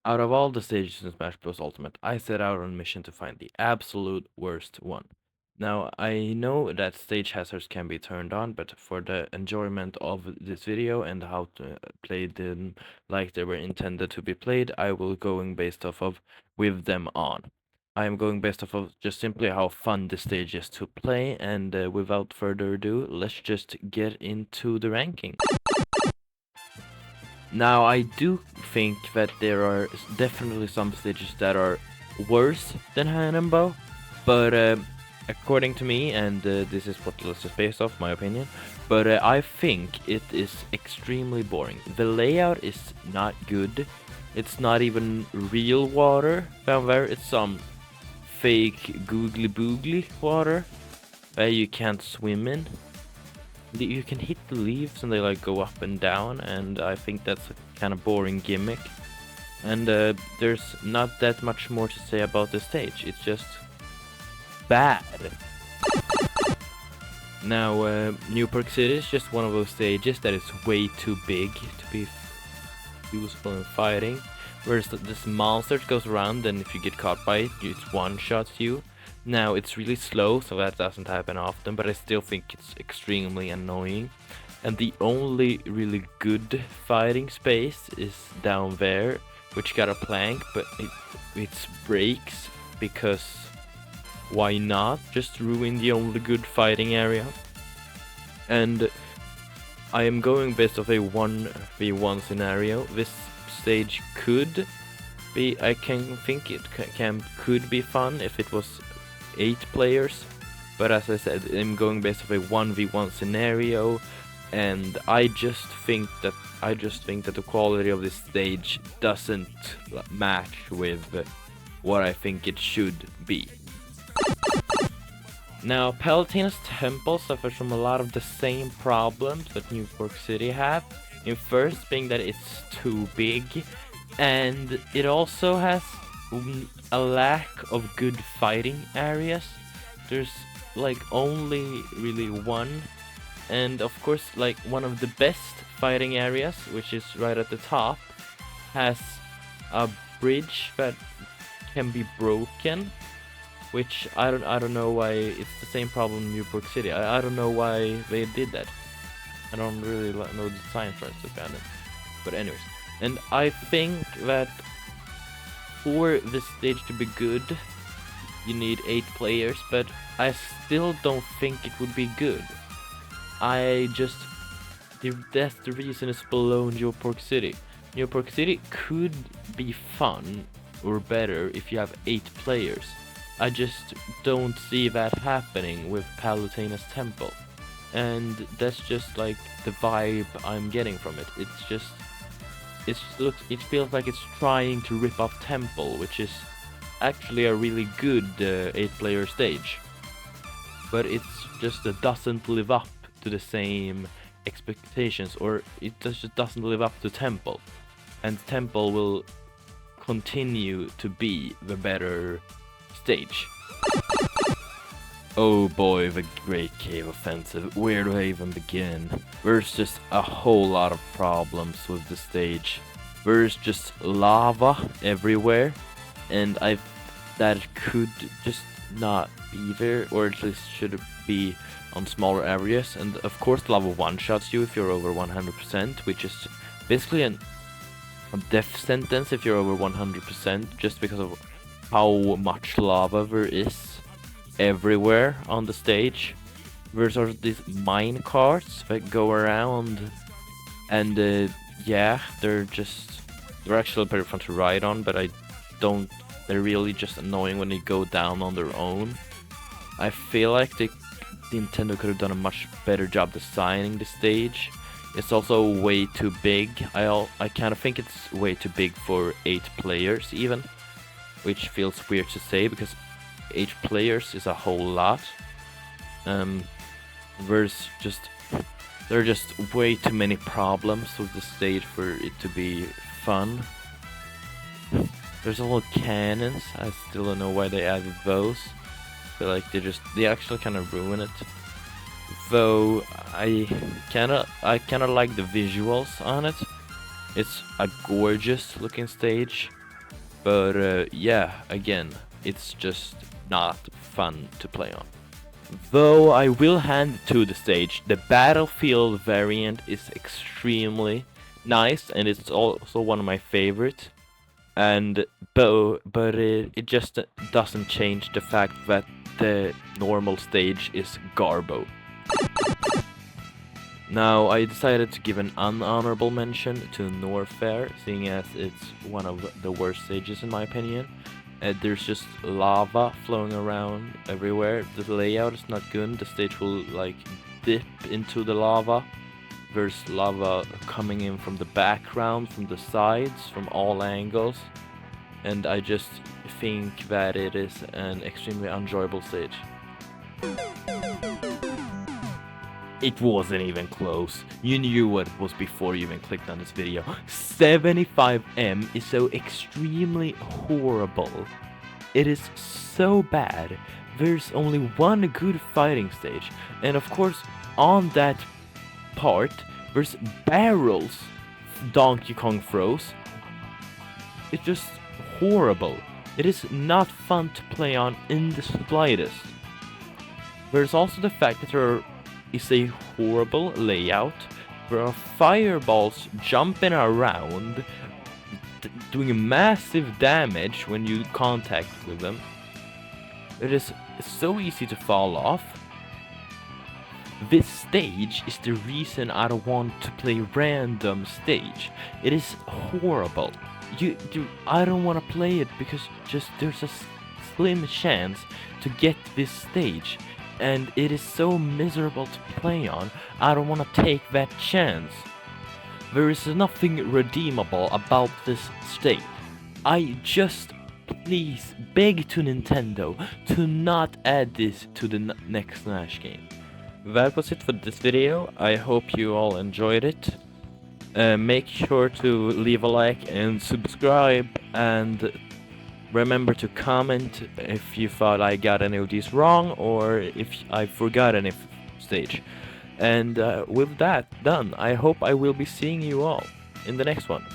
Out of all the stages in Smash Bros. Ultimate, I set out on a mission to find the absolute worst one. Now, I know that stage hazards can be turned on, but for the enjoyment of this video and how to play them like they were intended to be played, I will going based off of with them on. I am going based off of just simply how fun the stage is to play, and without further ado, let's just get into the ranking. Now, I do think that there are definitely some stages that are worse than Hanenbo, but according to me, and this is what this is based off, my opinion, but I think it is extremely boring. The layout is not good. It's not even real water down there. It's some fake googly boogly water that you can't swim in. You can hit the leaves and they like go up and down, and I think that's a kind of boring gimmick. And there's not that much more to say about the stage. It's just bad. Now, Newport City is just one of those stages that is way too big to be useful in fighting. Whereas this monster goes around, and if you get caught by it, it one-shots you. Now, it's really slow, so that doesn't happen often, but I still think it's extremely annoying. And the only really good fighting space is down there, which got a plank, but it breaks because why not? Just ruin the only good fighting area. And I am going based off a 1v1 scenario. This stage could be, I can think it could be fun if it was 8 players, but as I said, I'm going based off a 1v1 scenario, and I just think that the quality of this stage doesn't match with what I think it should be. Now, Palutena's Temple suffers from a lot of the same problems that New York City have. In first being that it's too big, and it also has a lack of good fighting areas. There's like only really one, and of course like one of the best fighting areas, which is right at the top, has a bridge that can be broken, which I don't know why. It's the same problem in Newport City. I don't know why they did that. I don't really know the science for it, but anyways, and I think that for this stage to be good, you need 8 players, but I still don't think it would be good. That's the reason it's below Newport City. Newport City could be fun or better if you have 8 players. I just don't see that happening with Palutena's Temple. And that's just like the vibe I'm getting from it. It feels like it's trying to rip off Temple, which is actually a really good 8-player stage. But it's just doesn't live up to the same expectations, or it just doesn't live up to Temple. And Temple will continue to be the better stage. Oh boy, the Great Cave Offensive. Where do I even begin? There's just a whole lot of problems with the stage. There's just lava everywhere, and that could just not be there, or at least should be on smaller areas. And of course, lava one-shots you if you're over 100%, which is basically a death sentence if you're over 100%, just because of how much lava there is everywhere on the stage. There's sort of these mine carts that go around, and yeah, they're actually pretty fun to ride on, but they're really just annoying when they go down on their own. I feel like Nintendo could have done a much better job designing the stage. It's also way too big. I kind of think it's way too big for 8 players even, which feels weird to say because 8 players is a whole lot. There are just way too many problems with the stage for it to be fun. There's a lot of cannons. I still don't know why they added those. I feel like they actually kind of ruin it. Though I kind of like the visuals on it. It's a gorgeous looking stage. But yeah, again, it's just not fun to play on. Though I will hand it to the stage, the Battlefield variant is extremely nice, and it's also one of my favorites. And but it just doesn't change the fact that the normal stage is Garbo. Now I decided to give an unhonorable mention to Norfair, seeing as it's one of the worst stages in my opinion. There's just lava flowing around everywhere. The layout is not good. The stage will like dip into the lava. There's lava coming in from the background, from the sides, from all angles. And I just think that it is an extremely enjoyable stage. It wasn't even close. You knew what it was before you even clicked on this video. 75M is so extremely horrible. It is so bad. There's only one good fighting stage. And of course, on that part, there's barrels Donkey Kong throws. It's just horrible. It is not fun to play on in the slightest. There's also the fact that there is a horrible layout. There are fireballs jumping around, doing massive damage when you contact with them. It is so easy to fall off. This stage is the reason I don't want to play random stage. It is horrible. I don't want to play it because just there's a slim chance to get this stage. And it is so miserable to play on, I don't want to take that chance. There is nothing redeemable about this state. I just please beg to Nintendo to not add this to the next Smash game. That was it for this video. I hope you all enjoyed it. Make sure to leave a like and subscribe, and remember to comment if you thought I got any of these wrong or if I forgot any stage. And with that done, I hope I will be seeing you all in the next one.